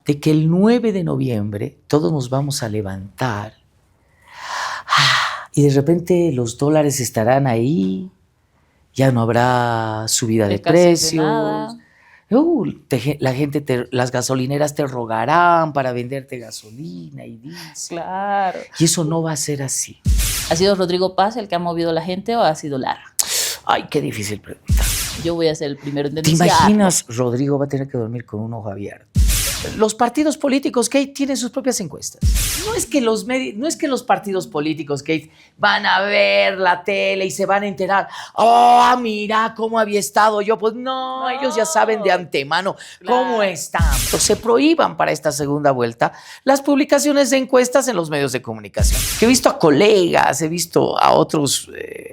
de que el 9 de noviembre todos nos vamos a levantar y de repente los dólares estarán ahí, ya no habrá subida de precios. La gente, las gasolineras te rogarán para venderte gasolina y diésel. Claro. Y eso no va a ser así. ¿Ha sido Rodrigo Paz el que ha movido a la gente o ha sido Lara? Ay, qué difícil pregunta. Yo voy a ser el primero en denunciar. ¿Te imaginas, Rodrigo va a tener que dormir con un ojo abierto? Los partidos políticos, Kate, tienen sus propias encuestas. No es que los partidos políticos, Kate, van a ver la tele y se van a enterar. Oh, mira cómo había estado yo. Pues no, ellos ya saben de antemano cómo están. Se prohíban para esta segunda vuelta las publicaciones de encuestas en los medios de comunicación. Que he visto a colegas, he visto a otros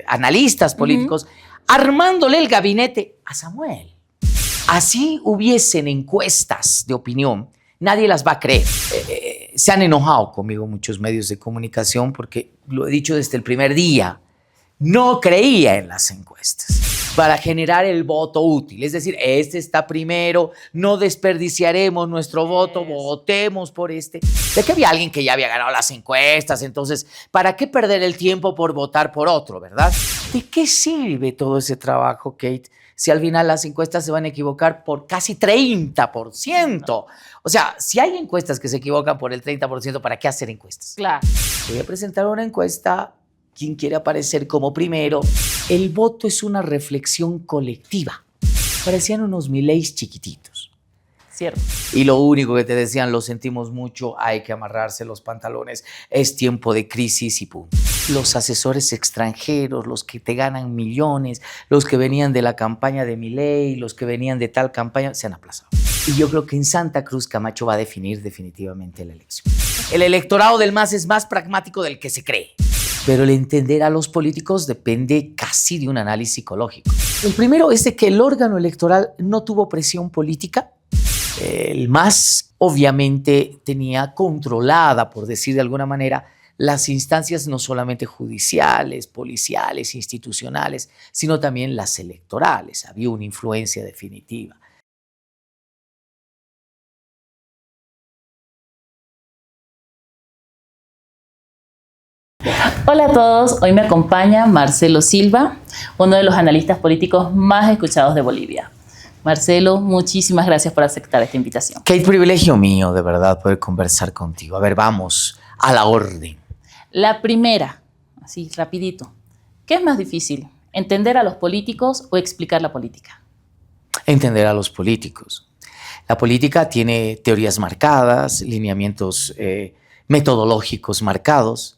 analistas políticos armándole el gabinete a Samuel. Así hubiesen encuestas de opinión, nadie las va a creer. Se han enojado conmigo muchos medios de comunicación porque, lo he dicho desde el primer día, no creía en las encuestas para generar el voto útil. Es decir, este está primero, no desperdiciaremos nuestro voto, votemos por este. De que había alguien que ya había ganado las encuestas, entonces, ¿para qué perder el tiempo por votar por otro, verdad? ¿De qué sirve todo ese trabajo, Kate, si al final las encuestas se van a equivocar por casi 30%? O sea, si hay encuestas que se equivocan por el 30%, ¿para qué hacer encuestas? Claro. Voy a presentar una encuesta. ¿Quién quiere aparecer como primero? El voto es una reflexión colectiva. Parecían unos Mileis chiquititos. Cierto. Y lo único que te decían, lo sentimos mucho, hay que amarrarse los pantalones, es tiempo de crisis y punto. Los asesores extranjeros, los que te ganan millones, los que venían de la campaña de Milei, los que venían de tal campaña, se han aplazado. Y yo creo que en Santa Cruz Camacho va a definir definitivamente la elección. El electorado del MAS es más pragmático del que se cree. Pero el entender a los políticos depende casi de un análisis psicológico. El primero es de que el órgano electoral no tuvo presión política. El MAS obviamente tenía controlada, por decir de alguna manera, las instancias no solamente judiciales, policiales, institucionales, sino también las electorales. Había una influencia definitiva. Hola a todos, hoy me acompaña Marcelo Silva, uno de los analistas políticos más escuchados de Bolivia. Marcelo, muchísimas gracias por aceptar esta invitación. Qué privilegio mío, de verdad, poder conversar contigo. A ver, vamos a la orden. La primera, así rapidito. ¿Qué es más difícil, entender a los políticos o explicar la política? Entender a los políticos. La política tiene teorías marcadas, lineamientos metodológicos marcados,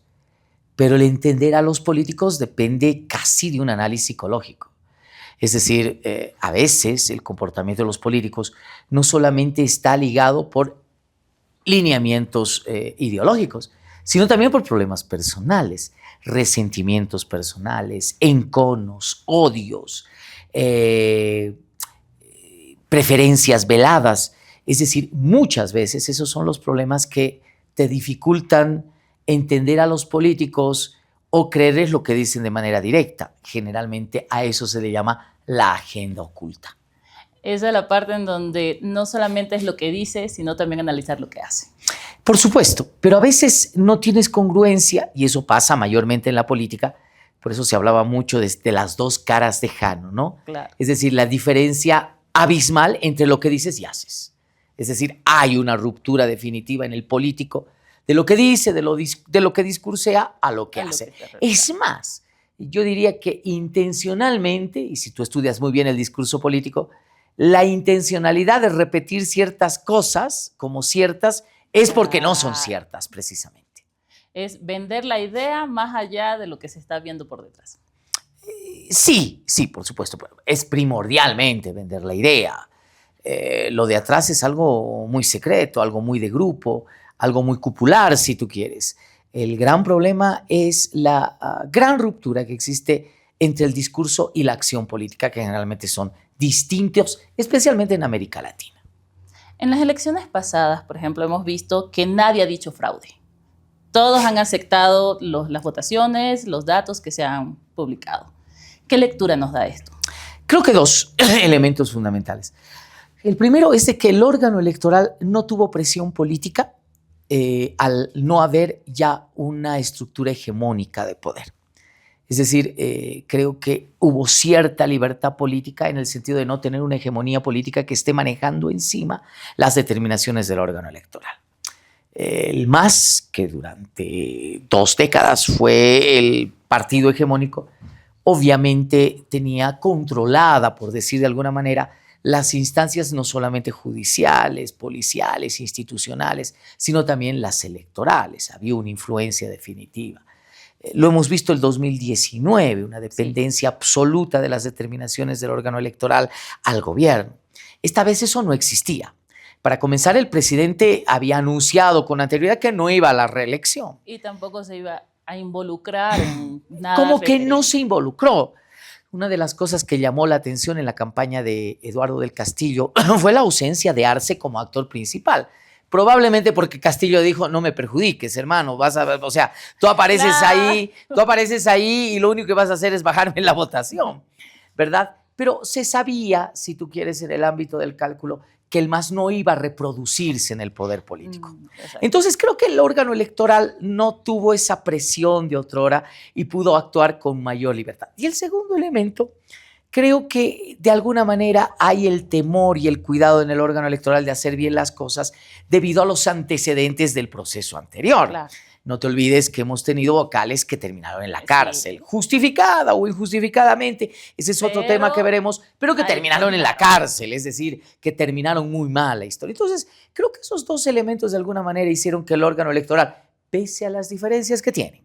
pero el entender a los políticos depende casi de un análisis psicológico. Es decir, a veces el comportamiento de los políticos no solamente está ligado por lineamientos ideológicos, sino también por problemas personales, resentimientos personales, enconos, odios, preferencias veladas. Es decir, muchas veces esos son los problemas que te dificultan entender a los políticos o creerles lo que dicen de manera directa. Generalmente a eso se le llama la agenda oculta. Esa es la parte en donde no solamente es lo que dice, sino también analizar lo que hace. Por supuesto, pero a veces no tienes congruencia y eso pasa mayormente en la política. Por eso se hablaba mucho de las dos caras de Jano, ¿no? Claro. Es decir, la diferencia abismal entre lo que dices y haces. Es decir, hay una ruptura definitiva en el político de lo que dice, de lo que discursea a lo que hace. Es más, yo diría que intencionalmente, y si tú estudias muy bien el discurso político, la intencionalidad de repetir ciertas cosas como ciertas es porque no son ciertas, precisamente. Es vender la idea más allá de lo que se está viendo por detrás. Sí, por supuesto. Es primordialmente vender la idea. Lo de atrás es algo muy secreto, algo muy de grupo, algo muy cupular, si tú quieres. El gran problema es la gran ruptura que existe entre el discurso y la acción política, que generalmente son distintos, especialmente en América Latina. En las elecciones pasadas, por ejemplo, hemos visto que nadie ha dicho fraude. Todos han aceptado las votaciones, los datos que se han publicado. ¿Qué lectura nos da esto? Creo que dos elementos fundamentales. El primero es de que el órgano electoral no tuvo presión política al no haber ya una estructura hegemónica de poder. Es decir, creo que hubo cierta libertad política en el sentido de no tener una hegemonía política que esté manejando encima las determinaciones del órgano electoral. El MAS, que durante 2 décadas fue el partido hegemónico, obviamente tenía controlada, por decir de alguna manera, las instancias no solamente judiciales, policiales, institucionales, sino también las electorales. Había una influencia definitiva. Lo hemos visto el 2019, una dependencia absoluta de las determinaciones del órgano electoral al gobierno. Esta vez eso no existía. Para comenzar, el presidente había anunciado con anterioridad que no iba a la reelección. Y tampoco se iba a involucrar en nada. Como que no se involucró. Una de las cosas que llamó la atención en la campaña de Eduardo del Castillo fue la ausencia de Arce como actor principal. Probablemente porque Castillo dijo, no me perjudiques, hermano, o sea, tú apareces ahí y lo único que vas a hacer es bajarme en la votación, ¿verdad? Pero se sabía, si tú quieres, en el ámbito del cálculo, que el MAS no iba a reproducirse en el poder político. Entonces creo que el órgano electoral no tuvo esa presión de otrora y pudo actuar con mayor libertad. Y el segundo elemento, creo que de alguna manera hay el temor y el cuidado en el órgano electoral de hacer bien las cosas debido a los antecedentes del proceso anterior. Claro. No te olvides que hemos tenido vocales que terminaron en la cárcel, justificada o injustificadamente, ese es otro tema que veremos, pero que terminaron en la cárcel, es decir, que terminaron muy mal la historia. Entonces, creo que esos 2 elementos de alguna manera hicieron que el órgano electoral, pese a las diferencias que tienen,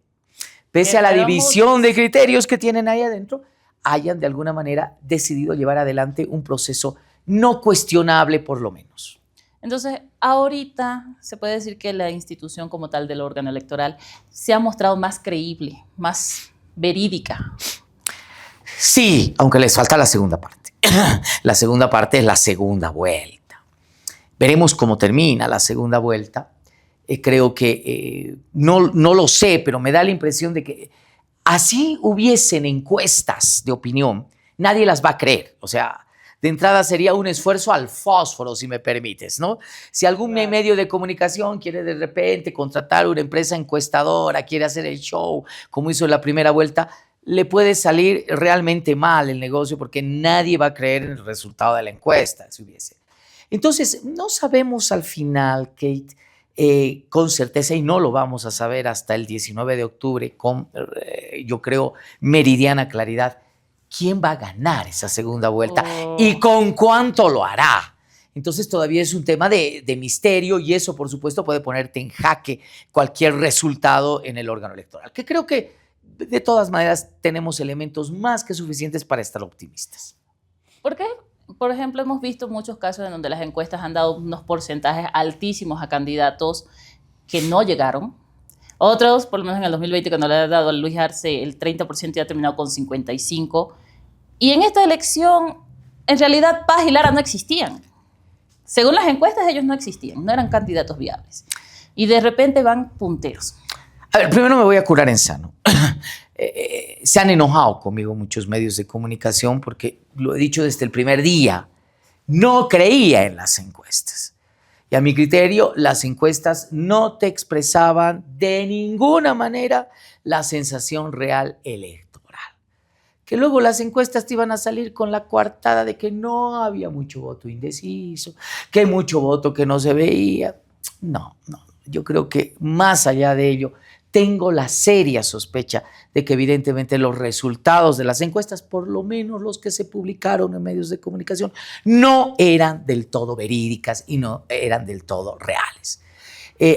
pese a la división de criterios que tienen ahí adentro, hayan de alguna manera decidido llevar adelante un proceso no cuestionable por lo menos. Entonces, ahorita se puede decir que la institución como tal del órgano electoral se ha mostrado más creíble, más verídica. Sí, aunque les falta la segunda parte. La segunda parte es la segunda vuelta. Veremos cómo termina la segunda vuelta. Creo que no lo sé, pero me da la impresión de que así hubiesen encuestas de opinión, nadie las va a creer. O sea, de entrada sería un esfuerzo al fósforo, si me permites, ¿no? Si algún medio de comunicación quiere de repente contratar una empresa encuestadora, quiere hacer el show, como hizo en la primera vuelta, le puede salir realmente mal el negocio porque nadie va a creer en el resultado de la encuesta, si hubiese. Entonces, no sabemos al final, Kate, con certeza, y no lo vamos a saber hasta el 19 de octubre con, yo creo, meridiana claridad, quién va a ganar esa segunda vuelta y con cuánto lo hará. Entonces todavía es un tema de misterio y eso, por supuesto, puede ponerte en jaque cualquier resultado en el órgano electoral, que creo que de todas maneras tenemos elementos más que suficientes para estar optimistas. ¿Por qué? Por ejemplo, hemos visto muchos casos en donde las encuestas han dado unos porcentajes altísimos a candidatos que no llegaron. Otros, por lo menos en el 2020, cuando le ha dado a Luis Arce el 30% y ha terminado con 55%. Y en esta elección, en realidad, Paz y Lara no existían. Según las encuestas, ellos no existían, no eran candidatos viables. Y de repente van punteros. A ver, primero me voy a curar en sano. Se han enojado conmigo muchos medios de comunicación porque, lo he dicho desde el primer día, no creía en las encuestas. Y a mi criterio, las encuestas no te expresaban de ninguna manera la sensación real electoral. Que luego las encuestas te iban a salir con la coartada de que no había mucho voto indeciso, que hay mucho voto que no se veía. No, yo creo que más allá de ello, tengo la seria sospecha de que evidentemente los resultados de las encuestas, por lo menos los que se publicaron en medios de comunicación, no eran del todo verídicas y no eran del todo reales.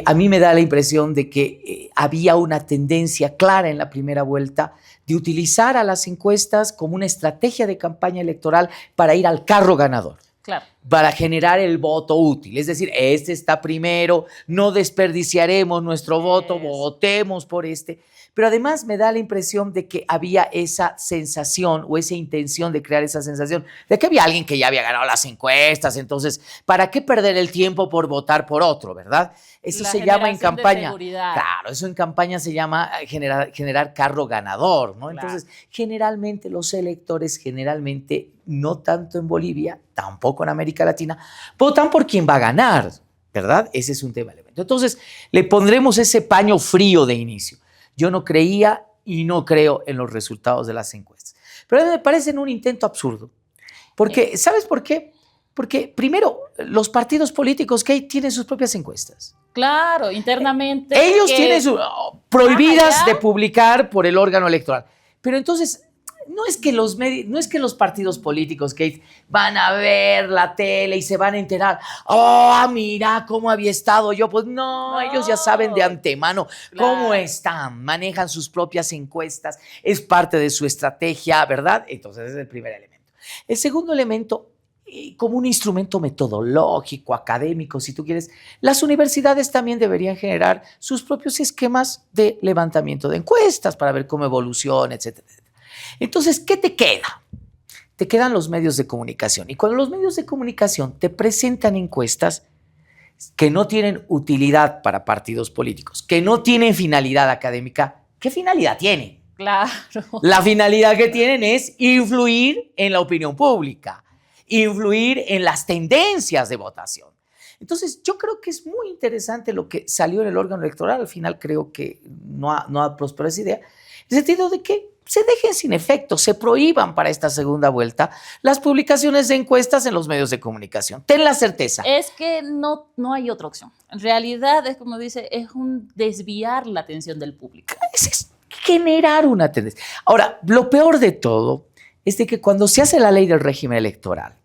A mí me da la impresión de que había una tendencia clara en la primera vuelta de utilizar a las encuestas como una estrategia de campaña electoral para ir al carro ganador. Claro. Para generar el voto útil. Es decir, este está primero, no desperdiciaremos nuestro voto, votemos por este. Pero además me da la impresión de que había esa sensación o esa intención de crear esa sensación de que había alguien que ya había ganado las encuestas, entonces, ¿para qué perder el tiempo por votar por otro, verdad? Eso se llama en campaña. Claro, eso en campaña se llama generar carro ganador, ¿no? Claro. Entonces, generalmente los electores, no tanto en Bolivia, tampoco en América América Latina, votan por quien va a ganar, ¿verdad? Ese es un tema elemento. Entonces, le pondremos ese paño frío de inicio. Yo no creía y no creo en los resultados de las encuestas. Pero me parecen un intento absurdo. Porque, ¿sabes por qué? Porque, primero, los partidos políticos que hay tienen sus propias encuestas. Claro, internamente. Ellos tienen prohibidas allá de publicar por el órgano electoral. Pero entonces, no es que los partidos políticos, Kate, van a ver la tele y se van a enterar. Oh, mira cómo había estado yo. Pues no, ellos ya saben de antemano cómo están. Manejan sus propias encuestas. Es parte de su estrategia, ¿verdad? Entonces, ese es el primer elemento. El segundo elemento, como un instrumento metodológico, académico, si tú quieres, las universidades también deberían generar sus propios esquemas de levantamiento de encuestas para ver cómo evoluciona, etcétera. Entonces, ¿qué te queda? Te quedan los medios de comunicación. Y cuando los medios de comunicación te presentan encuestas que no tienen utilidad para partidos políticos, que no tienen finalidad académica, ¿qué finalidad tienen? Claro. La finalidad que tienen es influir en la opinión pública, influir en las tendencias de votación. Entonces, yo creo que es muy interesante lo que salió en el órgano electoral. Al final creo que no ha prosperado esa idea, en el sentido de que se dejen sin efecto, se prohíban para esta segunda vuelta las publicaciones de encuestas en los medios de comunicación. Ten la certeza. Es que no hay otra opción. En realidad, es como dice, es un desviar la atención del público. Es generar una tendencia. Ahora, lo peor de todo es de que cuando se hace la ley del régimen electoral,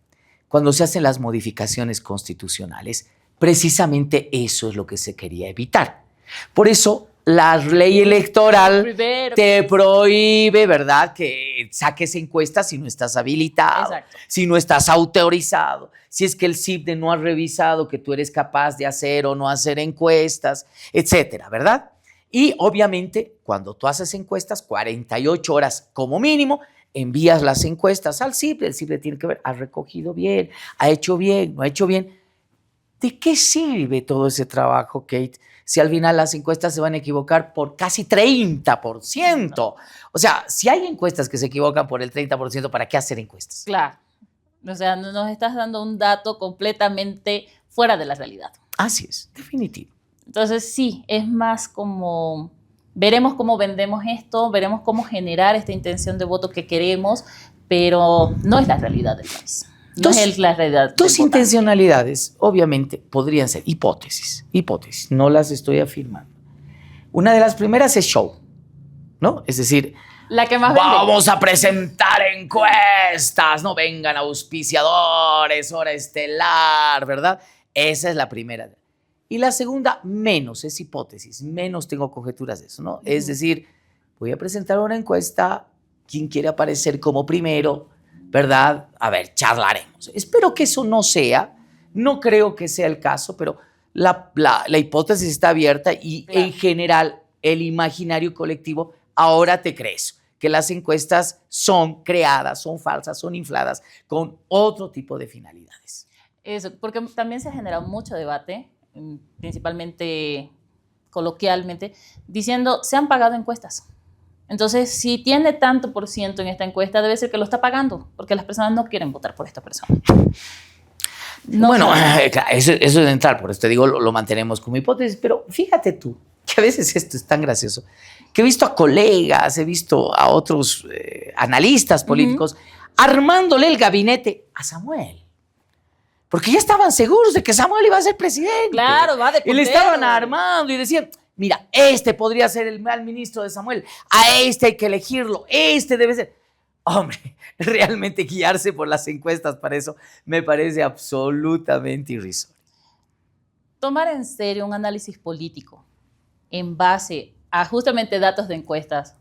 cuando se hacen las modificaciones constitucionales, precisamente eso es lo que se quería evitar. Por eso, la ley electoral te prohíbe, ¿verdad?, que saques encuestas si no estás habilitado, exacto, si no estás autorizado, si es que el CIPDE no ha revisado que tú eres capaz de hacer o no hacer encuestas, etcétera, ¿verdad? Y obviamente, cuando tú haces encuestas, 48 horas como mínimo, envías las encuestas al CIPDE. El CIPDE tiene que ver, ha recogido bien, ha hecho bien, no ha hecho bien. ¿De qué sirve todo ese trabajo, Kate, si al final las encuestas se van a equivocar por casi 30%? No. O sea, si hay encuestas que se equivocan por el 30%, ¿para qué hacer encuestas? Claro. O sea, nos estás dando un dato completamente fuera de la realidad. Así es, definitivo. Entonces, sí, es más como, veremos cómo vendemos esto, veremos cómo generar esta intención de voto que queremos, pero no es la realidad del país. No es la realidad. Dos intencionalidades, obviamente, podrían ser hipótesis, no las estoy afirmando. Una de las primeras es show, ¿no? Es decir, la que más vende. Vamos a presentar encuestas, no vengan auspiciadores, hora estelar, ¿verdad? Esa es la primera. Y la segunda, menos, es hipótesis, menos tengo conjeturas de eso, ¿no? Es decir, voy a presentar una encuesta, ¿quién quiere aparecer como primero? ¿Verdad? A ver, charlaremos. Espero que eso no sea, no creo que sea el caso, pero la hipótesis está abierta y claro, en general el imaginario colectivo ahora te crees que las encuestas son creadas, son falsas, son infladas con otro tipo de finalidades. Eso, porque también se ha generado mucho debate, principalmente coloquialmente, diciendo, se han pagado encuestas. Entonces, si tiene tanto por ciento en esta encuesta, debe ser que lo está pagando, porque las personas no quieren votar por esta persona. No, bueno, eso es de entrar, por eso te digo, lo mantenemos como hipótesis, pero fíjate tú, que a veces esto es tan gracioso, que he visto a colegas, he visto a otros analistas políticos armándole el gabinete a Samuel. Porque ya estaban seguros de que Samuel iba a ser presidente. Claro, va de puntero. Y le estaban armando y decían, mira, este podría ser el mal ministro de Samuel, a este hay que elegirlo, este debe ser. Hombre, realmente guiarse por las encuestas para eso me parece absolutamente irrisorio. Tomar en serio un análisis político en base a justamente datos de encuestas,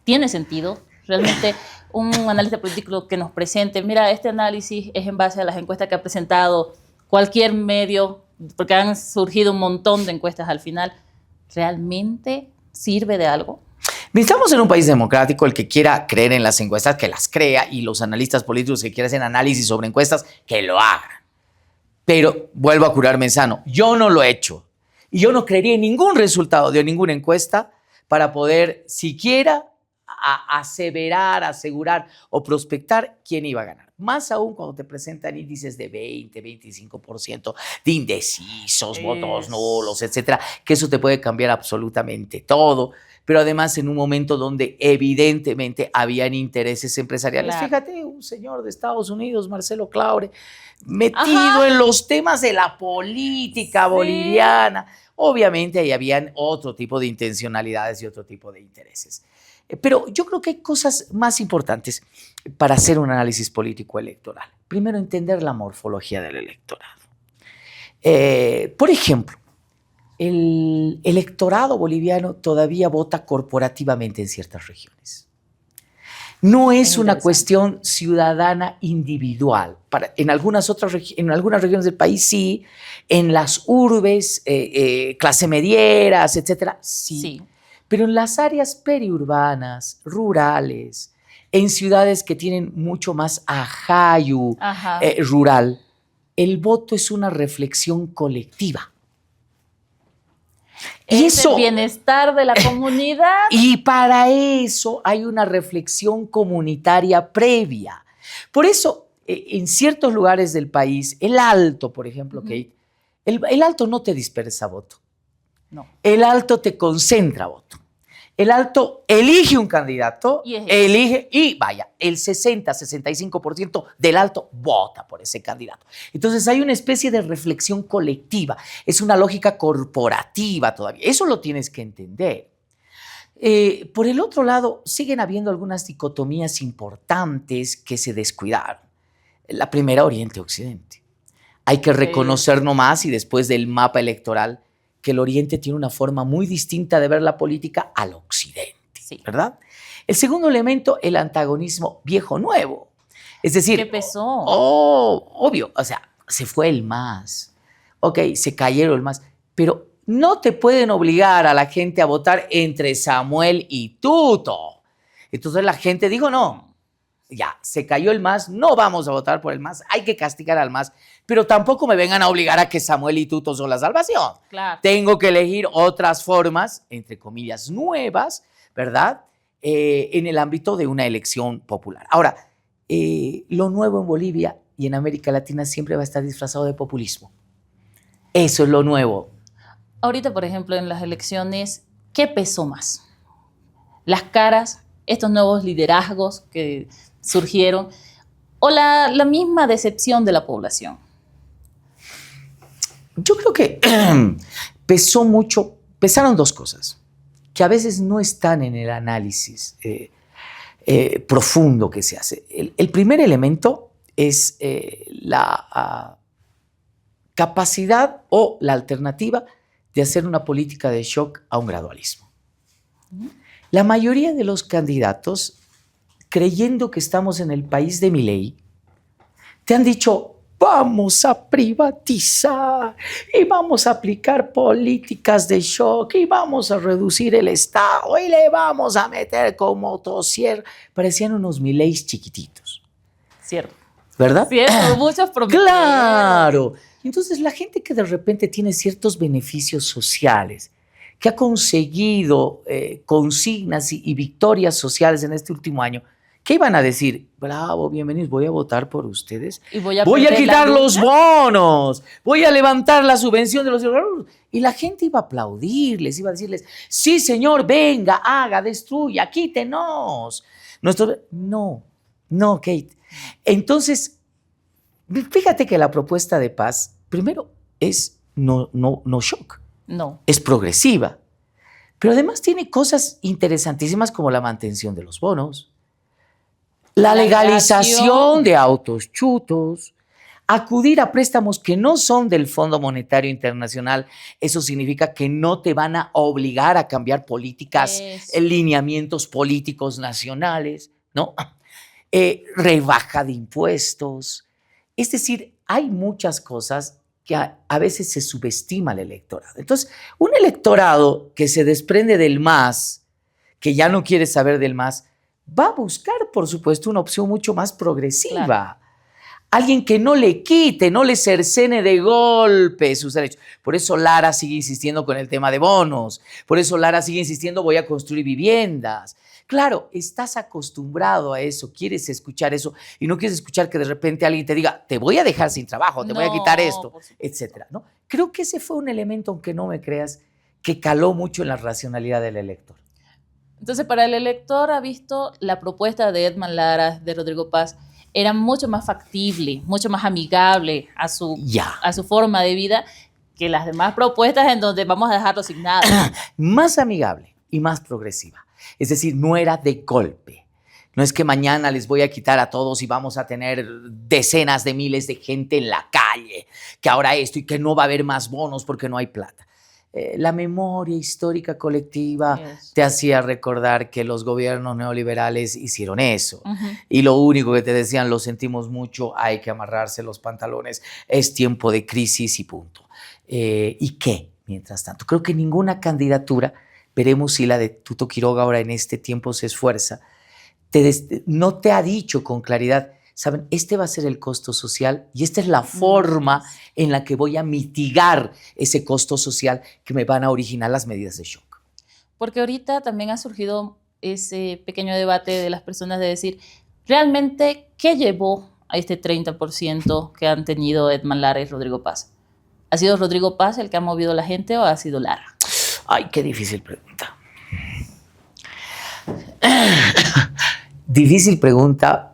¿tiene sentido? Realmente un analista político que nos presente, mira, este análisis es en base a las encuestas que ha presentado cualquier medio, porque han surgido un montón de encuestas al final, ¿realmente sirve de algo? Estamos en un país democrático, el que quiera creer en las encuestas, que las crea, y los analistas políticos que quieran hacer análisis sobre encuestas, que lo hagan. Pero vuelvo a curarme sano, yo no lo he hecho. Y yo no creería en ningún resultado de ninguna encuesta para poder siquiera a aseverar, asegurar o prospectar quién iba a ganar. Más aún cuando te presentan índices de 20, 25% de indecisos, votos nulos, etcétera, que eso te puede cambiar absolutamente todo. Pero además en un momento donde evidentemente habían intereses empresariales. Claro. Fíjate, un señor de Estados Unidos, Marcelo Claure, metido en los temas de la política boliviana. Obviamente ahí habían otro tipo de intencionalidades y otro tipo de intereses. Pero yo creo que hay cosas más importantes para hacer un análisis político electoral. Primero, entender la morfología del electorado. Por ejemplo, el electorado boliviano todavía vota corporativamente en ciertas regiones. No es una cuestión ciudadana individual. En algunas regiones del país sí, en las urbes, clase medieras, etcétera, sí. Pero en las áreas periurbanas, rurales, en ciudades que tienen mucho más ajayu rural, el voto es una reflexión colectiva. Y es el bienestar de la comunidad. Y para eso hay una reflexión comunitaria previa. Por eso, en ciertos lugares del país, el Alto, por ejemplo, Kate, el Alto no te dispersa voto. No. El Alto te concentra voto. El Alto elige un candidato, y vaya, el 60-65% del Alto vota por ese candidato. Entonces hay una especie de reflexión colectiva, es una lógica corporativa todavía, eso lo tienes que entender. Por el otro lado, siguen habiendo algunas dicotomías importantes que se descuidaron. La primera, Oriente-Occidente. Hay que reconocer nomás, y después del mapa electoral, que el Oriente tiene una forma muy distinta de ver la política al Occidente, ¿verdad? El segundo elemento, el antagonismo viejo-nuevo. Es decir, ¿qué pesó? Obvio, o sea, se fue el MAS, se cayeron el MAS, pero no te pueden obligar a la gente a votar entre Samuel y Tuto. Entonces la gente dijo, no, ya, se cayó el MAS, no vamos a votar por el MAS, hay que castigar al MAS, pero tampoco me vengan a obligar a que Samuel y Tuto son la salvación. Claro. Tengo que elegir otras formas, entre comillas, nuevas, ¿verdad? En el ámbito de una elección popular. Ahora, lo nuevo en Bolivia y en América Latina siempre va a estar disfrazado de populismo. Eso es lo nuevo. Ahorita, por ejemplo, en las elecciones, ¿qué pesó más? Las caras, estos nuevos liderazgos que surgieron, o la misma decepción de la población. Yo creo que pesaron dos cosas, que a veces no están en el análisis profundo que se hace. El primer elemento es la capacidad o la alternativa de hacer una política de shock a un gradualismo. La mayoría de los candidatos, creyendo que estamos en el país de Milei, te han dicho, vamos a privatizar y vamos a aplicar políticas de shock y vamos a reducir el Estado y le vamos a meter con motosierra. Parecían unos Mileis chiquititos. Cierto. ¿Verdad? Cierto, muchos prometieron. Claro. Entonces la gente que de repente tiene ciertos beneficios sociales, que ha conseguido consignas y victorias sociales en este último año, ¿qué iban a decir? Bravo, bienvenidos, voy a votar por ustedes. Y voy a quitar los bonos, voy a levantar la subvención de los ciudadanos. Y la gente iba a aplaudirles, iba a decirles, sí, señor, venga, haga, destruya, quítenos. No, Kate. Entonces, fíjate que la propuesta de paz, primero, es no shock. No. Es progresiva. Pero además tiene cosas interesantísimas como la mantención de los bonos, la legalización de autos chutos, acudir a préstamos que no son del Fondo Monetario Internacional. Eso significa que no te van a obligar a cambiar políticas, lineamientos políticos nacionales, ¿no? Rebaja de impuestos. Es decir, hay muchas cosas que a veces se subestima al electorado. Entonces, un electorado que se desprende del MAS, que ya no quiere saber del MAS, va a buscar, por supuesto, una opción mucho más progresiva. Claro. Alguien que no le quite, no le cercene de golpe sus derechos. Por eso Lara sigue insistiendo con el tema de bonos. Por eso Lara sigue insistiendo, voy a construir viviendas. Claro, estás acostumbrado a eso, quieres escuchar eso y no quieres escuchar que de repente alguien te diga, te voy a dejar sin trabajo, te voy a quitar esto, etcétera, ¿no? Creo que ese fue un elemento, aunque no me creas, que caló mucho en la racionalidad del elector. Entonces, para el elector ha visto la propuesta de Edman Lara, de Rodrigo Paz, era mucho más factible, mucho más amigable a su forma de vida que las demás propuestas en donde vamos a dejarlo sin nada. Más amigable y más progresiva. Es decir, no era de golpe. No es que mañana les voy a quitar a todos y vamos a tener decenas de miles de gente en la calle, que ahora esto y que no va a haber más bonos porque no hay plata. La memoria histórica colectiva te hacía recordar que los gobiernos neoliberales hicieron eso. Y lo único que te decían, lo sentimos mucho, hay que amarrarse los pantalones, es tiempo de crisis y punto. ¿Y qué? Mientras tanto, creo que ninguna candidatura, veremos si la de Tuto Quiroga ahora en este tiempo se esfuerza, no te ha dicho con claridad, saben, este va a ser el costo social y esta es la forma en la que voy a mitigar ese costo social que me van a originar las medidas de shock. Porque ahorita también ha surgido ese pequeño debate de las personas de decir, realmente, ¿qué llevó a este 30% que han tenido Edman Lara y Rodrigo Paz? ¿Ha sido Rodrigo Paz el que ha movido a la gente o ha sido Lara? Ay, qué difícil pregunta. Difícil pregunta,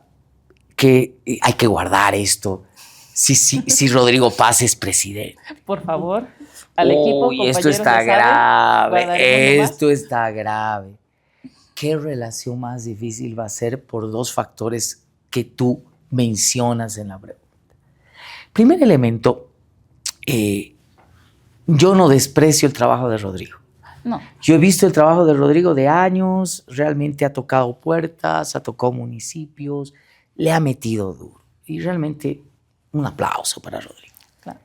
que hay que guardar esto. Si Rodrigo Paz es presidente. Por favor, al equipo, esto está grave. Esto está grave. ¿Qué relación más difícil va a ser por dos factores que tú mencionas en la pregunta? Primer elemento, yo no desprecio el trabajo de Rodrigo. No. Yo he visto el trabajo de Rodrigo de años, realmente ha tocado puertas, ha tocado municipios, le ha metido duro. Y realmente un aplauso para Rodrigo. Claro.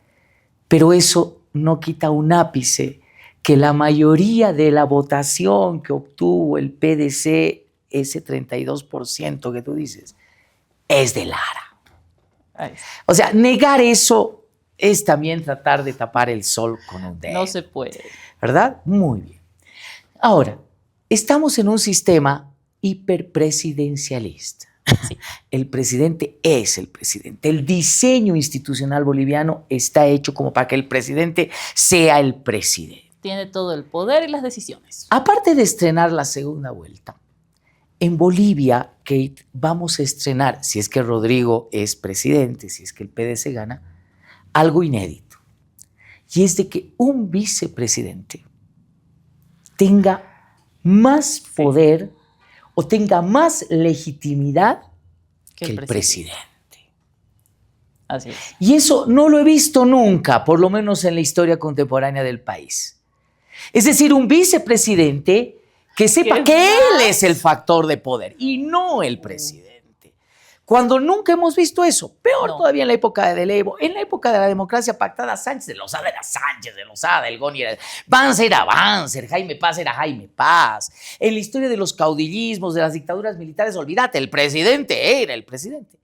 Pero eso no quita un ápice que la mayoría de la votación que obtuvo el PDC, ese 32% que tú dices, es de Lara. O sea, negar eso es también tratar de tapar el sol con un dedo. No se puede. ¿Verdad? Muy bien. Ahora, estamos en un sistema hiperpresidencialista. Sí. El presidente es el presidente. El diseño institucional boliviano está hecho como para que el presidente sea el presidente. Tiene todo el poder y las decisiones. Aparte de estrenar la segunda vuelta, en Bolivia, Kate, vamos a estrenar, si es que Rodrigo es presidente, si es que el PDC gana, algo inédito. Y es de que un vicepresidente tenga más poder o tenga más legitimidad que el presidente. Así es. Y eso no lo he visto nunca, por lo menos en la historia contemporánea del país. Es decir, un vicepresidente que sepa que él es el factor de poder y no el presidente. Cuando nunca hemos visto eso. Peor todavía en la época de Levo, en la época de la democracia pactada, Sánchez de Lozada era Sánchez de Lozada, el Goni era Banzer era Banzer, Jaime Paz era Jaime Paz. En la historia de los caudillismos, de las dictaduras militares, olvídate, el presidente era el presidente.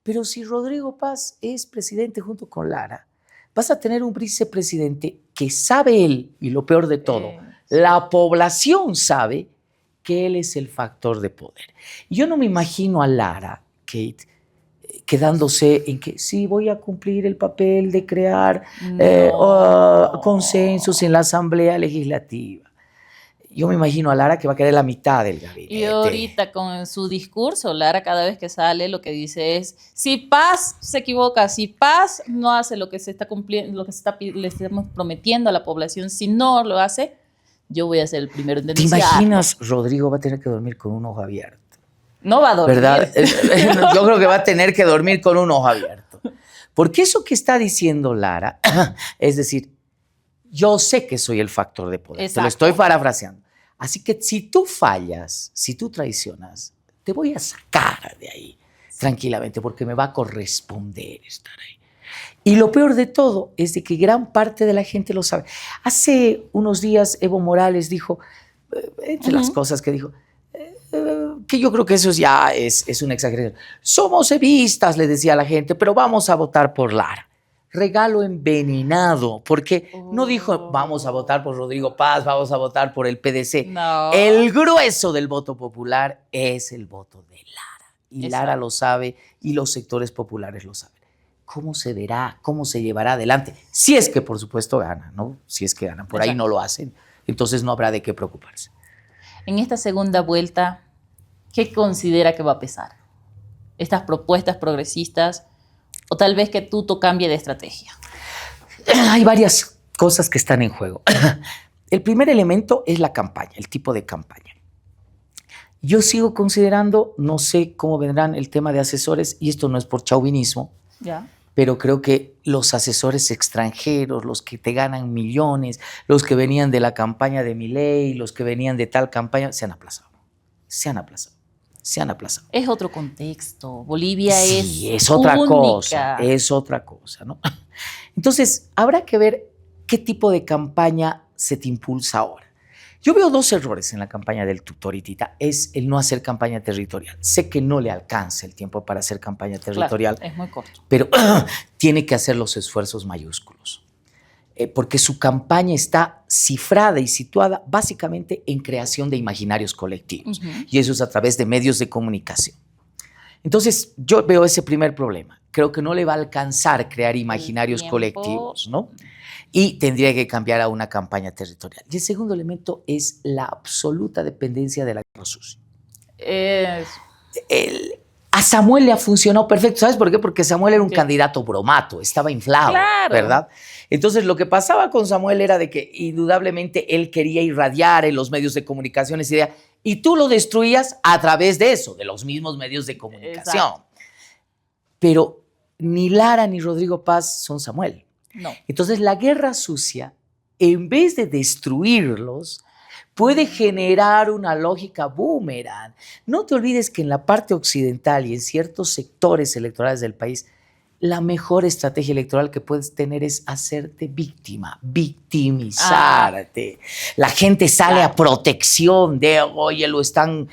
Pero si Rodrigo Paz es presidente junto con Lara, vas a tener un vicepresidente que sabe él, y lo peor de todo, la población sabe que él es el factor de poder. Yo no me imagino a Lara, Kate, quedándose en que sí voy a cumplir el papel de crear consensos en la Asamblea Legislativa. Yo me imagino a Lara que va a querer la mitad del gabinete. Y ahorita con su discurso, Lara cada vez que sale lo que dice es, si Paz se equivoca, si Paz no hace lo que se está cumpliendo, lo que le estamos prometiendo a la población, si no lo hace, yo voy a ser el primero en denunciar. ¿Te imaginas, Rodrigo va a tener que dormir con un ojo abierto? No va a dormir. ¿Verdad? Yo creo que va a tener que dormir con un ojo abierto. Porque eso que está diciendo Lara, es decir, yo sé que soy el factor de poder. Exacto. Te lo estoy parafraseando. Así que si tú fallas, si tú traicionas, te voy a sacar de ahí tranquilamente porque me va a corresponder estar ahí. Y lo peor de todo es de que gran parte de la gente lo sabe. Hace unos días Evo Morales dijo, entre las cosas que dijo, que yo creo que eso ya es una exageración. Somos evistas, le decía a la gente, pero vamos a votar por Lara. regalo envenenado, porque no dijo vamos a votar por Rodrigo Paz, vamos a votar por el PDC. No. El grueso del voto popular es el voto de Lara. Y Exacto. Lara lo sabe y los sectores populares lo saben. ¿Cómo se verá? ¿Cómo se llevará adelante? Si es que, por supuesto, gana, ¿no? Si es que ganan. Por ahí no lo hacen. Entonces no habrá de qué preocuparse. En esta segunda vuelta, ¿qué considera que va a pesar? ¿Estas propuestas progresistas o tal vez que Tuto cambie de estrategia? Hay varias cosas que están en juego. El primer elemento es la campaña, el tipo de campaña. Yo sigo considerando, no sé cómo vendrán el tema de asesores, y esto no es por chauvinismo, ¿Ya? pero creo que los asesores extranjeros, los que te ganan millones, los que venían de la campaña de Milei, los que venían de tal campaña, se han aplazado. Se han aplazado. Se han aplazado. Es otro contexto. Bolivia sí, es otra única. cosa. Es otra cosa, ¿no? Entonces, habrá que ver qué tipo de campaña se te impulsa ahora. Yo veo dos errores en la campaña del Tutoritita. Es el no hacer campaña territorial. Sé que no le alcanza el tiempo para hacer campaña territorial. Claro, es muy corto. Pero tiene que hacer los esfuerzos mayúsculos. Porque su campaña está cifrada y situada básicamente en creación de imaginarios colectivos. Y eso es a través de medios de comunicación. Entonces, yo veo ese primer problema. Creo que no le va a alcanzar crear imaginarios colectivos, ¿no? Y tendría que cambiar a una campaña territorial. Y el segundo elemento es la absoluta dependencia de la guerra sucia. A Samuel le ha funcionado perfecto. ¿Sabes por qué? Porque Samuel era un candidato bromato, estaba inflado, claro, ¿verdad? Entonces, lo que pasaba con Samuel era de que indudablemente él quería irradiar en los medios de comunicación esa idea y tú lo destruías a través de eso, de los mismos medios de comunicación. Exacto. Pero ni Lara ni Rodrigo Paz son Samuel. No. Entonces, la guerra sucia, en vez de destruirlos, puede generar una lógica boomerang. No te olvides que en la parte occidental y en ciertos sectores electorales del país, la mejor estrategia electoral que puedes tener es hacerte víctima, victimizarte. La gente sale a protección de, oye, le están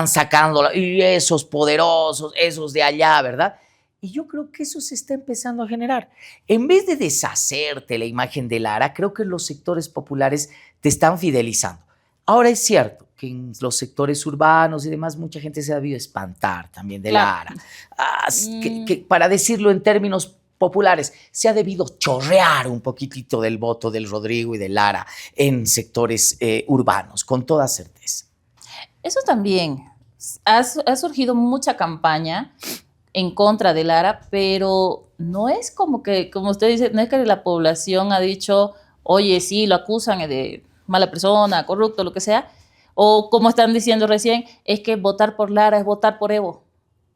sacando, y esos poderosos, esos de allá, ¿verdad? Y yo creo que eso se está empezando a generar. En vez de deshacerte la imagen de Lara, creo que los sectores populares te están fidelizando. Ahora es cierto que en los sectores urbanos y demás mucha gente se ha debido espantar también de Lara. Que para decirlo en términos populares, se ha debido chorrear un poquitito del voto del Rodrigo y de Lara en sectores urbanos, con toda certeza. Eso también. Ha surgido mucha campaña en contra de Lara, pero no es como que, como usted dice, no es que la población ha dicho, oye, sí, lo acusan de mala persona, corrupto, lo que sea, o como están diciendo recién, es que votar por Lara es votar por Evo,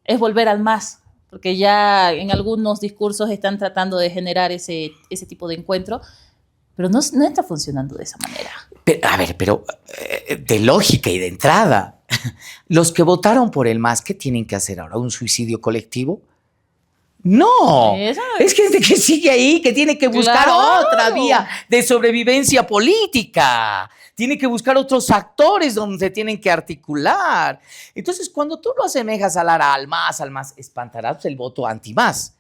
es volver al MAS, porque ya en algunos discursos están tratando de generar ese tipo de encuentro, pero no está funcionando de esa manera. Pero de lógica y de entrada, los que votaron por el MAS, ¿qué tienen que hacer ahora? ¿Un suicidio colectivo? No, es gente que sigue ahí, que tiene que buscar otra vía de sobrevivencia política. Tiene que buscar otros actores donde se tienen que articular. Entonces, cuando tú lo asemejas a Lara, al MAS, espantarás el voto anti-MAS.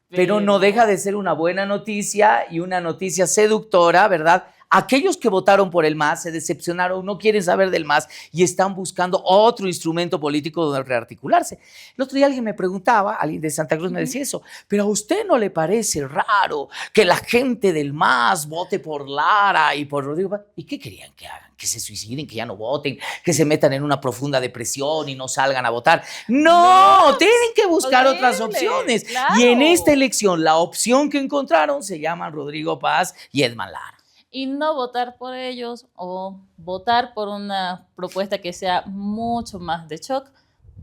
Pero no deja de ser una buena noticia y una noticia seductora, ¿verdad? Aquellos que votaron por el MAS se decepcionaron, no quieren saber del MAS y están buscando otro instrumento político donde rearticularse. El otro día alguien me preguntaba, alguien de Santa Cruz me decía eso, pero ¿a usted no le parece raro que la gente del MAS vote por Lara y por Rodrigo Paz? ¿Y qué querían que hagan? ¿Que se suiciden, que ya no voten, que se metan en una profunda depresión y no salgan a votar? No, tienen que buscar otras opciones. Claro. Y en esta elección, la opción que encontraron se llaman Rodrigo Paz y Edman Lara. Y no votar por ellos o votar por una propuesta que sea mucho más de shock,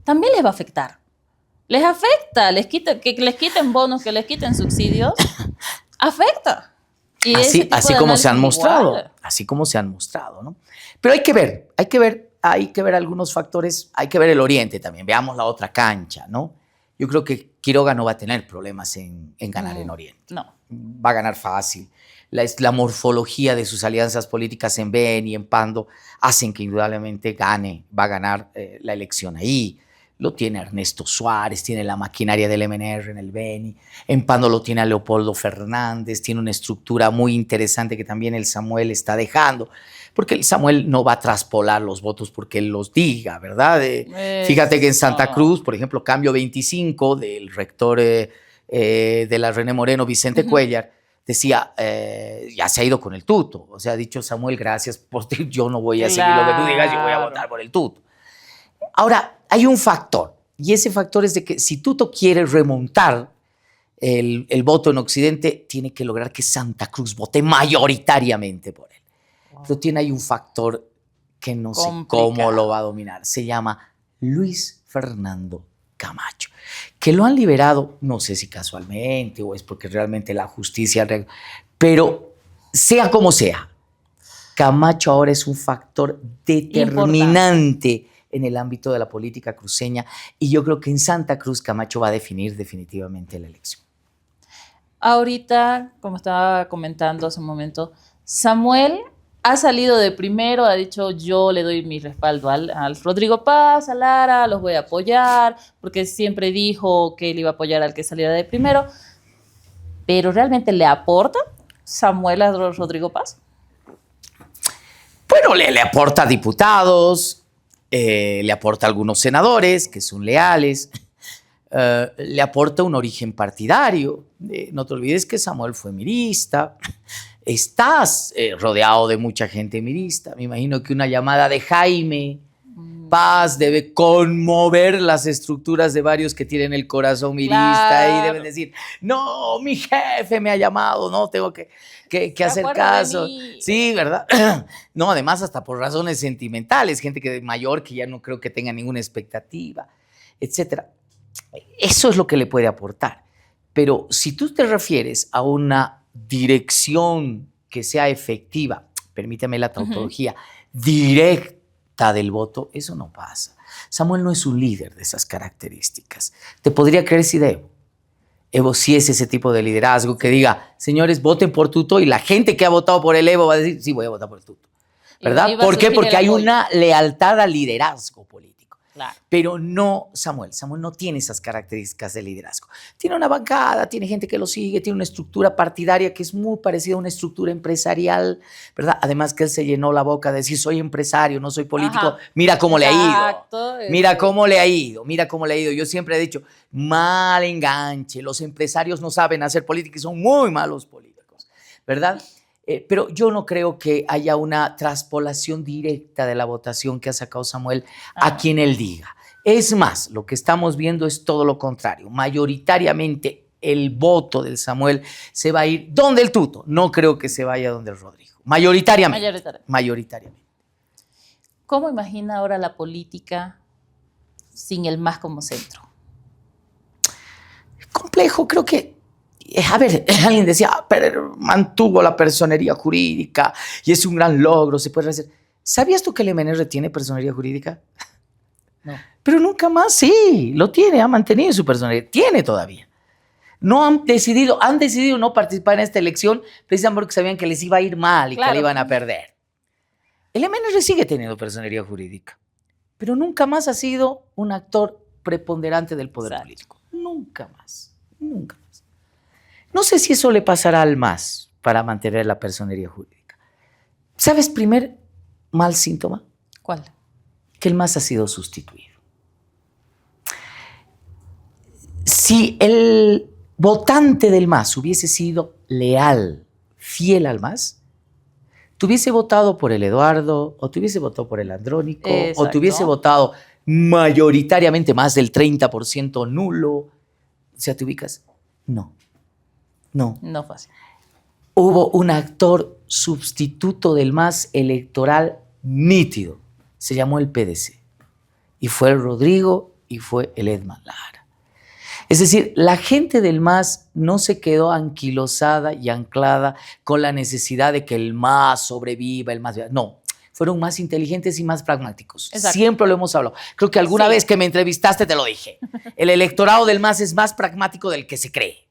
también les va a afectar. Les afecta, que les quiten bonos, que les quiten subsidios, afecta. Y así como se han mostrado, así como se han mostrado, ¿no? Pero hay que ver algunos factores, hay que ver el oriente también, veamos la otra cancha, ¿no? Yo creo que Quiroga no va a tener problemas en ganar en Oriente. No. Va a ganar fácil. La morfología de sus alianzas políticas en Beni y en Pando hacen que indudablemente va a ganar la elección ahí. Lo tiene Ernesto Suárez, tiene la maquinaria del MNR en el Beni, en Pando lo tiene a Leopoldo Fernández, tiene una estructura muy interesante que también el Samuel está dejando, porque el Samuel no va a traspolar los votos porque él los diga, ¿verdad? Fíjate que en Santa Cruz, por ejemplo, Cambio 25 del rector de la René Moreno, Vicente Cuellar, decía, ya se ha ido con el tuto. O sea, ha dicho Samuel, gracias por ti, yo no voy a seguir lo que tú digas, yo voy a votar por el tuto. Ahora, hay un factor, y ese factor es de que si Tuto quiere remontar el voto en Occidente, tiene que lograr que Santa Cruz vote mayoritariamente por él. Pero tiene ahí un factor que no sé cómo lo va a dominar. Se llama Luis Fernando Camacho, que lo han liberado, no sé si casualmente o es porque realmente la justicia, pero sea como sea, Camacho ahora es un factor determinante en el ámbito de la política cruceña y yo creo que en Santa Cruz Camacho va a definir definitivamente la elección. Ahorita, como estaba comentando hace un momento, Samuel ha salido de primero, ha dicho yo le doy mi respaldo al Rodrigo Paz, a Lara, los voy a apoyar, porque siempre dijo que él iba a apoyar al que saliera de primero, pero ¿realmente le aporta Samuel a Rodrigo Paz? Bueno, le aporta diputados, le aporta algunos senadores que son leales, le aporta un origen partidario. No te olvides que Samuel fue mirista. Estás rodeado de mucha gente mirista. Me imagino que una llamada de Jaime Paz debe conmover las estructuras de varios que tienen el corazón mirista y deben decir, no, mi jefe me ha llamado, no tengo que hacer caso. Sí, ¿verdad? No, además hasta por razones sentimentales, gente que mayor que ya no creo que tenga ninguna expectativa, etcétera. Eso es lo que le puede aportar. Pero si tú te refieres a una dirección que sea efectiva, permíteme la tautología, directa del voto, eso no pasa. Samuel no es un líder de esas características. Te podría creer si Evo. Evo sí es ese tipo de liderazgo que diga, señores, voten por Tuto, y la gente que ha votado por el Evo va a decir, sí, voy a votar por el Tuto. ¿Verdad? ¿Por qué? Porque hay una lealtad al liderazgo político. Claro. Pero no Samuel. Samuel no tiene esas características de liderazgo. Tiene una bancada, tiene gente que lo sigue, tiene una estructura partidaria que es muy parecida a una estructura empresarial, ¿verdad? Además que él se llenó la boca de decir, soy empresario, no soy político. Ajá. Mira cómo le ha ido. Mira cómo le ha ido. Mira cómo le ha ido. Yo siempre he dicho, mal enganche. Los empresarios no saben hacer política y son muy malos políticos, ¿verdad? Pero yo no creo que haya una traspolación directa de la votación que ha sacado Samuel a quien él diga. Es más, lo que estamos viendo es todo lo contrario. Mayoritariamente el voto del Samuel se va a ir donde el Tuto. No creo que se vaya donde el Rodrigo. Mayoritariamente. ¿Cómo imagina ahora la política sin el MAS como centro? Complejo, creo que a ver, alguien decía, pero mantuvo la personería jurídica y es un gran logro, se puede hacer. ¿Sabías tú que el MNR tiene personería jurídica? No. Pero nunca más, sí, lo tiene, ha mantenido su personería, tiene todavía. No han decidido no participar en esta elección precisamente porque sabían que les iba a ir mal y que la iban a perder. El MNR sigue teniendo personería jurídica, pero nunca más ha sido un actor preponderante del poder político. Nunca más, nunca más. No sé si eso le pasará al MAS para mantener la personería jurídica. ¿Sabes primer mal síntoma? ¿Cuál? Que el MAS ha sido sustituido. Si el votante del MAS hubiese sido leal, fiel al MAS, te hubiese votado por el Eduardo, o te hubiese votado por el Andrónico, exacto, o te hubiese votado mayoritariamente más del 30% nulo. O sea, ¿te ubicas? No. No fue así. Hubo un actor sustituto del MAS electoral nítido. Se llamó el PDC. Y fue el Rodrigo y fue el Edman Lara. Es decir, la gente del MAS no se quedó anquilosada y anclada con la necesidad de que el MAS sobreviva, el MAS... No, fueron más inteligentes y más pragmáticos. Exacto. Siempre lo hemos hablado. Creo que alguna vez que me entrevistaste te lo dije. El electorado del MAS es más pragmático del que se cree.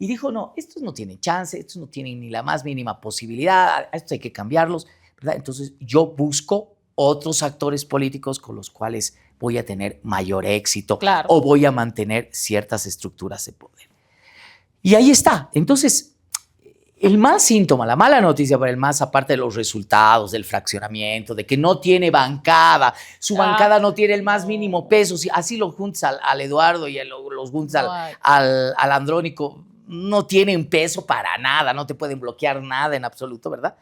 Y dijo, no, estos no tienen chance, estos no tienen ni la más mínima posibilidad, estos hay que cambiarlos, ¿verdad? Entonces yo busco otros actores políticos con los cuales voy a tener mayor éxito Claro. o voy a mantener ciertas estructuras de poder. Y ahí está. Entonces, el mal síntoma, la mala noticia para el MAS, aparte de los resultados, del fraccionamiento, de que no tiene bancada, su bancada no tiene el más mínimo peso, si así lo juntas al Eduardo y los juntas al Andrónico, no tienen peso para nada, no te pueden bloquear nada en absoluto, ¿verdad?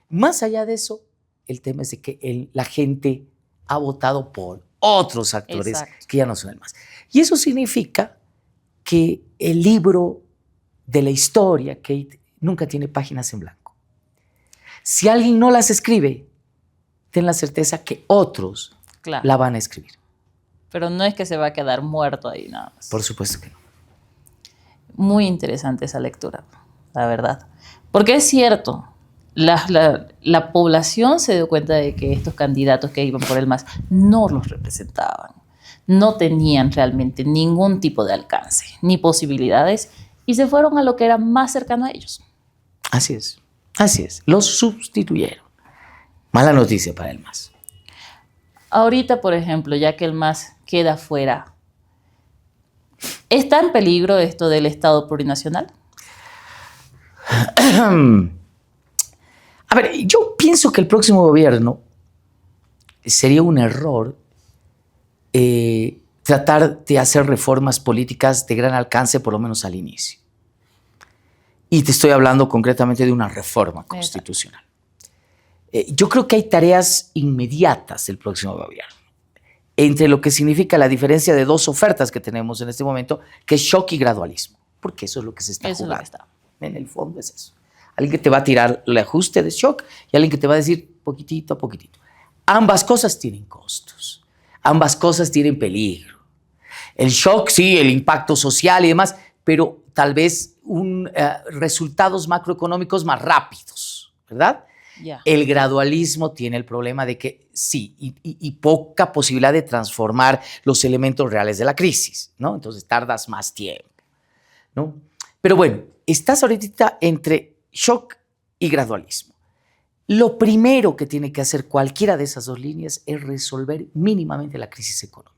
Más allá de eso, el tema es de que la gente ha votado por otros actores que ya no son el MAS. Y eso significa que el libro de la historia, Kate, nunca tiene páginas en blanco. Si alguien no las escribe, ten la certeza que otros la van a escribir. Pero no es que se va a quedar muerto ahí nada más. Por supuesto que no. Muy interesante esa lectura, la verdad. Porque es cierto, la población se dio cuenta de que estos candidatos que iban por el MAS no los representaban. No tenían realmente ningún tipo de alcance, ni posibilidades, y se fueron a lo que era más cercano a ellos. Así es, así es. Los sustituyeron. Mala noticia para el MAS. Ahorita, por ejemplo, ya que el MAS queda fuera, ¿está en peligro esto del Estado plurinacional? A ver, yo pienso que el próximo gobierno sería un error tratar de hacer reformas políticas de gran alcance, por lo menos al inicio. Y te estoy hablando concretamente de una reforma constitucional. Yo creo que hay tareas inmediatas del próximo gobierno, entre lo que significa la diferencia de dos ofertas que tenemos en este momento, que es shock y gradualismo, porque eso es lo que se está jugando. En el fondo es eso. Alguien que te va a tirar el ajuste de shock y alguien que te va a decir poquitito a poquitito. Ambas cosas tienen costos, ambas cosas tienen peligro. El shock, sí, el impacto social y demás, pero tal vez resultados macroeconómicos más rápidos, ¿verdad? El gradualismo tiene el problema de que sí, y poca posibilidad de transformar los elementos reales de la crisis, ¿no? Entonces tardas más tiempo, ¿no? Pero bueno, estás ahorita entre shock y gradualismo. Lo primero que tiene que hacer cualquiera de esas dos líneas es resolver mínimamente la crisis económica.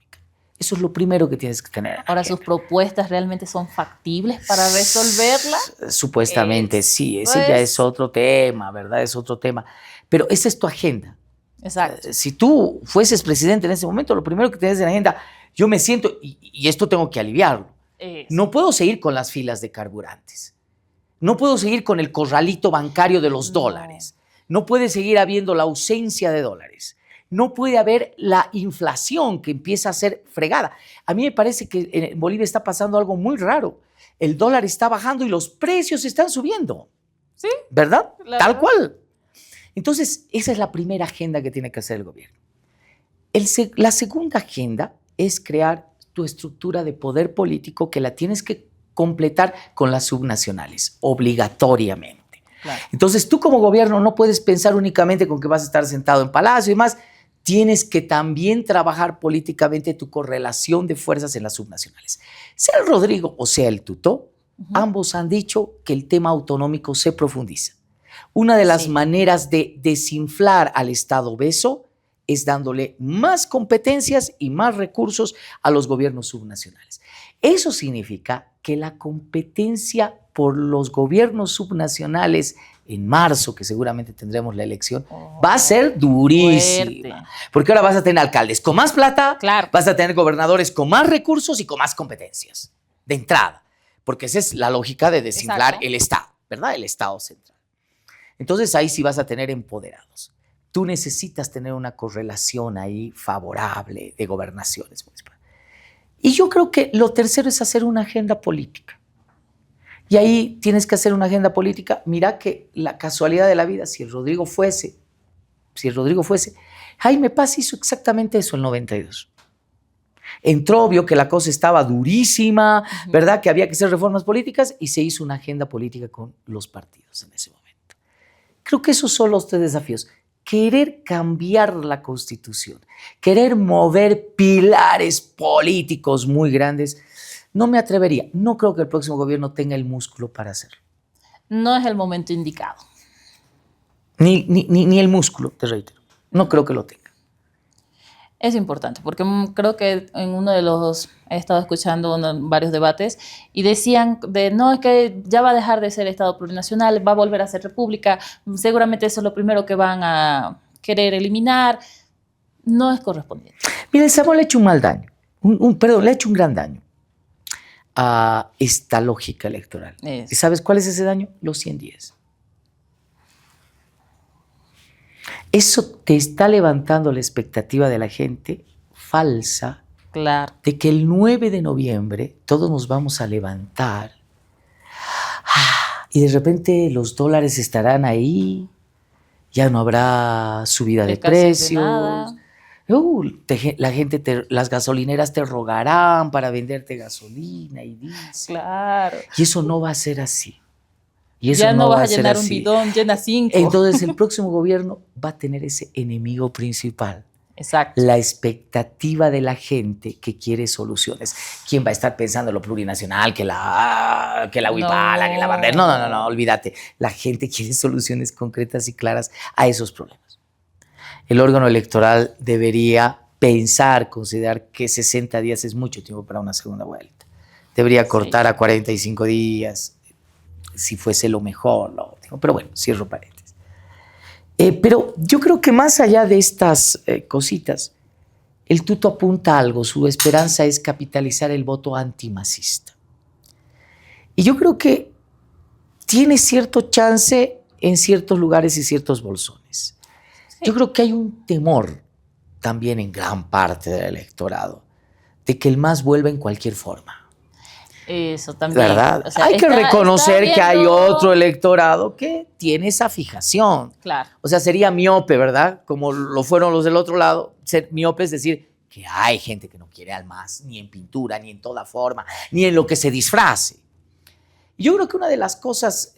Eso es lo primero que tienes que tener. Ahora, ¿sus propuestas realmente son factibles para resolverla? Supuestamente sí, ese ya es otro tema, ¿verdad? Es otro tema. Pero esa es tu agenda. Exacto. Si tú fueses presidente en ese momento, lo primero que tienes en la agenda, yo me siento, y esto tengo que aliviarlo, no puedo seguir con las filas de carburantes. No puedo seguir con el corralito bancario de los dólares. No puede seguir habiendo la ausencia de dólares. No puede haber la inflación que empieza a ser fregada. A mí me parece que en Bolivia está pasando algo muy raro. El dólar está bajando y los precios están subiendo. Sí. ¿Verdad? Tal cual. Entonces, esa es la primera agenda que tiene que hacer el gobierno. La segunda agenda es crear tu estructura de poder político que la tienes que completar con las subnacionales, obligatoriamente. Claro. Entonces, tú como gobierno no puedes pensar únicamente con que vas a estar sentado en palacio y demás. Tienes que también trabajar políticamente tu correlación de fuerzas en las subnacionales. Sea el Rodrigo o sea el Tutó, ambos han dicho que el tema autonómico se profundiza. Una de las maneras de desinflar al Estado obeso es dándole más competencias y más recursos a los gobiernos subnacionales. Eso significa que la competencia por los gobiernos subnacionales en marzo, que seguramente tendremos la elección, va a ser durísima. Fuerte. Porque ahora vas a tener alcaldes con más plata, vas a tener gobernadores con más recursos y con más competencias, de entrada. Porque esa es la lógica de desinflar el Estado, ¿verdad? El Estado central. Entonces ahí sí vas a tener empoderados. Tú necesitas tener una correlación ahí favorable de gobernaciones municipales. Y yo creo que lo tercero es hacer una agenda política. Y ahí tienes que hacer una agenda política. Mira que la casualidad de la vida, si el Rodrigo fuese, Jaime Paz hizo exactamente eso en el 92. Entró, vio que la cosa estaba durísima, ¿verdad? Que había que hacer reformas políticas y se hizo una agenda política con los partidos en ese momento. Creo que esos son los tres desafíos. Querer cambiar la Constitución, querer mover pilares políticos muy grandes, no me atrevería. No creo que el próximo gobierno tenga el músculo para hacerlo. No es el momento indicado. Ni el músculo, te reitero. No creo que lo tenga. Es importante, porque creo que en uno de los, he estado escuchando varios debates y decían no, es que ya va a dejar de ser Estado plurinacional, va a volver a ser república, seguramente eso es lo primero que van a querer eliminar. No es correspondiente. Mira, Samuel le ha hecho un mal daño, le ha hecho un gran daño a esta lógica electoral. ¿Y sabes cuál es ese daño? Los 100 días. Eso te está levantando la expectativa de la gente falsa, claro, de que el 9 de noviembre todos nos vamos a levantar y de repente los dólares estarán ahí, ya no habrá subida de precios. La gente, las gasolineras te rogarán para venderte gasolina y diésel. Claro. Y eso no va a ser así. Y eso ya no vas a ser llenar así. Un bidón, llena 5. Entonces el próximo gobierno va a tener ese enemigo principal. Exacto. La expectativa de la gente que quiere soluciones. ¿Quién va a estar pensando en lo plurinacional, que la huipala, que la bandera? No, olvídate. La gente quiere soluciones concretas y claras a esos problemas. El órgano electoral debería pensar, considerar que 60 días es mucho tiempo para una segunda vuelta. Debería cortar a 45 días, si fuese lo mejor, lo óptimo. Pero bueno, cierro paréntesis. Pero yo creo que más allá de estas cositas, el tuto apunta a algo. Su esperanza es capitalizar el voto antimacista. Y yo creo que tiene cierto chance en ciertos lugares y ciertos bolsones. Yo creo que hay un temor también en gran parte del electorado de que el MAS vuelva en cualquier forma. Eso también. ¿Verdad? O sea, hay que reconocer que hay otro electorado que tiene esa fijación. Claro. O sea, sería miope, ¿verdad? Como lo fueron los del otro lado. Ser miope es decir que hay gente que no quiere al MAS, ni en pintura, ni en toda forma, ni en lo que se disfrace. Y yo creo que una de las cosas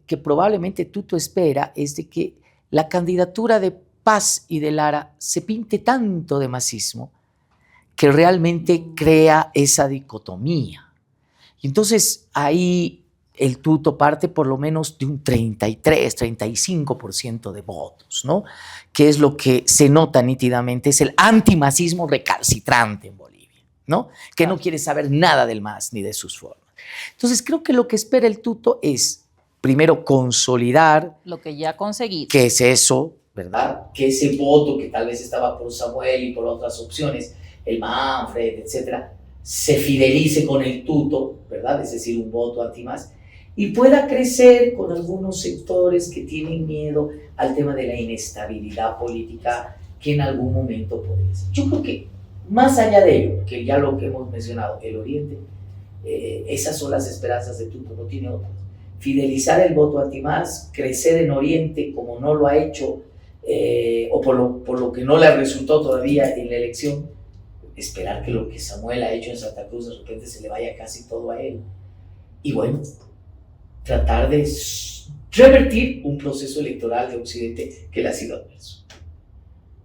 que probablemente Tuto espera es de que la candidatura de Paz y de Lara se pinte tanto de masismo que realmente crea esa dicotomía. Y entonces ahí el Tuto parte por lo menos de un 33, 35% de votos, ¿no? Que es lo que se nota nítidamente, es el antimasismo recalcitrante en Bolivia, ¿no? Que no quiere saber nada del MAS ni de sus formas. Entonces creo que lo que espera el Tuto es, primero, consolidar lo que ya ha conseguido. ¿Qué es eso? ¿Verdad? Que ese voto que tal vez estaba por Samuel y por otras opciones, el Manfred, etcétera, se fidelice con el Tuto, ¿verdad? Es decir, un voto anti-MAS, y pueda crecer con algunos sectores que tienen miedo al tema de la inestabilidad política que en algún momento podría ser. Yo creo que más allá de ello, que ya lo que hemos mencionado, el Oriente, esas son las esperanzas de Tuto, no tiene otras. Fidelizar el voto anti-MAS, crecer en Oriente como no lo ha hecho, o por lo que no le resultó todavía en la elección, esperar que lo que Samuel ha hecho en Santa Cruz de repente se le vaya casi todo a él. Y bueno, tratar de revertir un proceso electoral de Occidente que le ha sido adverso.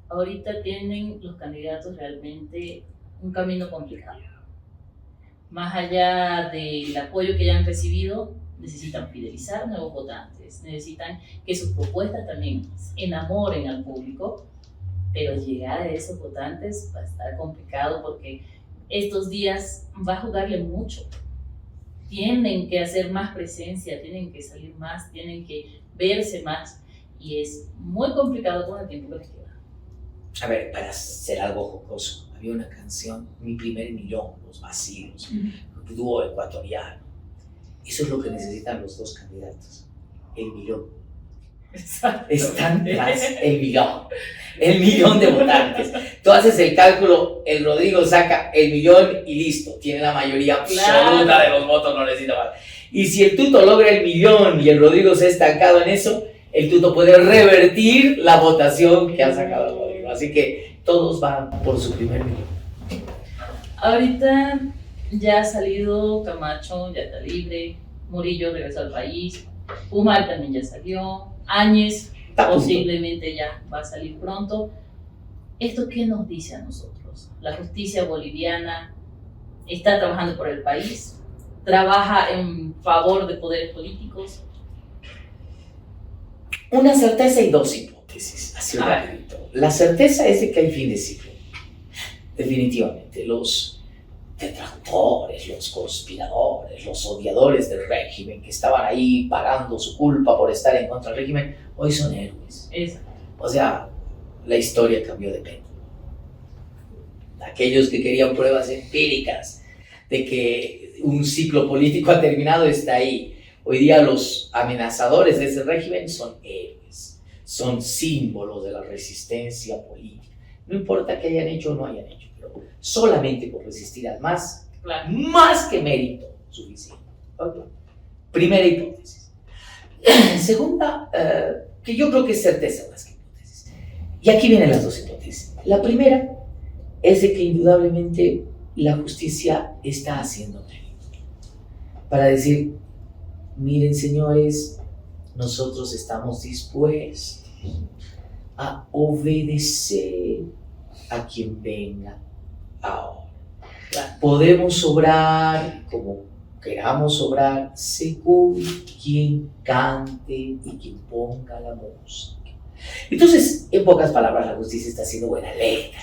Ahorita tienen los candidatos realmente un camino complicado. Más allá del apoyo que ya han recibido, necesitan fidelizar nuevos votantes, necesitan que sus propuestas también enamoren al público, pero llegar a esos votantes va a estar complicado porque estos días va a jugarle mucho. Tienen que hacer más presencia, tienen que salir más, tienen que verse más y es muy complicado con el tiempo que les queda. A ver, para hacer algo jocoso, había una canción, Mi Primer Millón, Los Vacíos, dúo ecuatoriano. Eso es lo que necesitan los dos candidatos, el millón. Están tras el millón de votantes. Tú haces el cálculo, el Rodrigo saca el millón y listo, tiene la mayoría absoluta de los votos, no necesita más. Y si el Tuto logra el millón y el Rodrigo se ha estancado en eso, el Tuto puede revertir la votación que ha sacado el Rodrigo. Así que todos van por su primer millón. Ahorita ya ha salido Camacho, ya está libre, Murillo regresó al país, Humala también ya salió, Áñez posiblemente ya va a salir pronto. ¿Esto qué nos dice a nosotros? La justicia boliviana está trabajando por el país, trabaja en favor de poderes políticos. Una certeza y dos hipótesis, así rapidito. La certeza es de que hay fin de ciclo. definitivamente, los detractores, los conspiradores, los odiadores del régimen que estaban ahí pagando su culpa por estar en contra del régimen, hoy son héroes. O sea, la historia cambió de péndulo. Aquellos que querían pruebas empíricas de que un ciclo político ha terminado está ahí. Hoy día los amenazadores de ese régimen son héroes, son símbolos de la resistencia política. No importa qué hayan hecho o no hayan hecho, pero solamente por resistir al más, claro, más que mérito suficiente. Okay. Primera hipótesis. Segunda, que yo creo que es certeza más que hipótesis. Y aquí vienen las dos hipótesis. La primera es de que indudablemente la justicia está haciendo mérito para decir, miren señores, nosotros estamos dispuestos a obedecer a quien venga ahora. Podemos obrar como queramos obrar según quien cante y quien ponga la música. Entonces, en pocas palabras, la justicia está haciendo buena letra.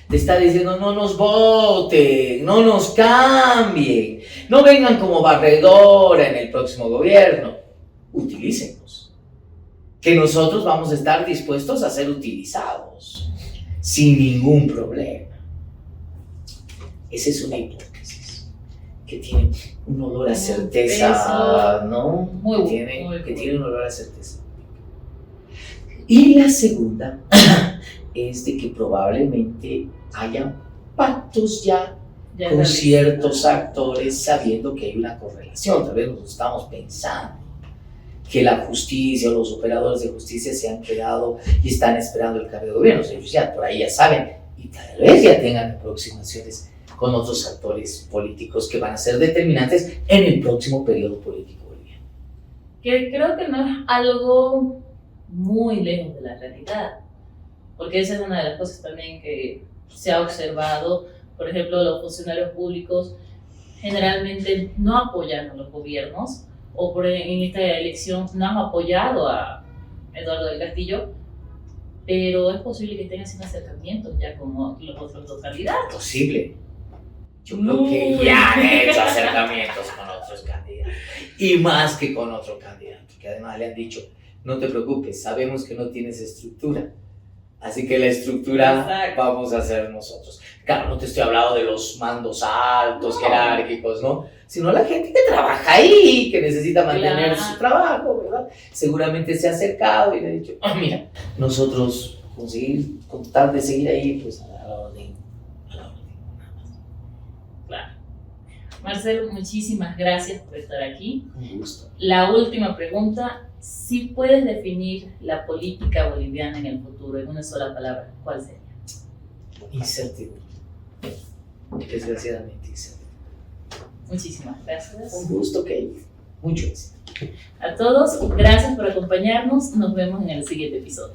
Te está diciendo, no nos voten, no nos cambien, no vengan como barredora en el próximo gobierno, utilícennos. Que nosotros vamos a estar dispuestos a ser utilizados sin ningún problema. Esa es una hipótesis que tiene un olor a certeza, ¿no? Muy Que tiene un olor a certeza. Y la segunda es de que probablemente haya pactos ya con ciertos actores sabiendo que hay una correlación. Tal vez nos estamos pensando que la justicia o los operadores de justicia se han quedado y están esperando el cambio de gobierno. Ellos ya por ahí ya saben y tal vez ya tengan aproximaciones con otros actores políticos que van a ser determinantes en el próximo periodo político boliviano. Que creo que no es algo muy lejos de la realidad, porque esa es una de las cosas también que se ha observado. Por ejemplo, los funcionarios públicos generalmente no apoyan a los gobiernos, o en esta elección no han apoyado a Eduardo del Castillo, pero es posible que estén haciendo acercamientos ya con los otros dos candidatos. Posible. Yo creo que ya han hecho acercamientos con otros candidatos, y más que con otro candidato, que además le han dicho, no te preocupes, sabemos que no tienes estructura, así que la estructura vamos a hacer nosotros. Claro, no te estoy hablando de los mandos altos, jerárquicos, ¿no? Sino la gente que trabaja ahí, que necesita mantener su trabajo, ¿verdad? Seguramente se ha acercado y le ha dicho, mira, nosotros con tal de seguir ahí, pues a la orden. Claro. Marcelo, muchísimas gracias por estar aquí. Un gusto. La última pregunta, si puedes definir la política boliviana en el futuro en una sola palabra, ¿cuál sería? Incertidumbre. Desgraciadamente incertidumbre. Muchísimas gracias. Un gusto, Kate. Mucho éxito. A todos, gracias por acompañarnos. Nos vemos en el siguiente episodio.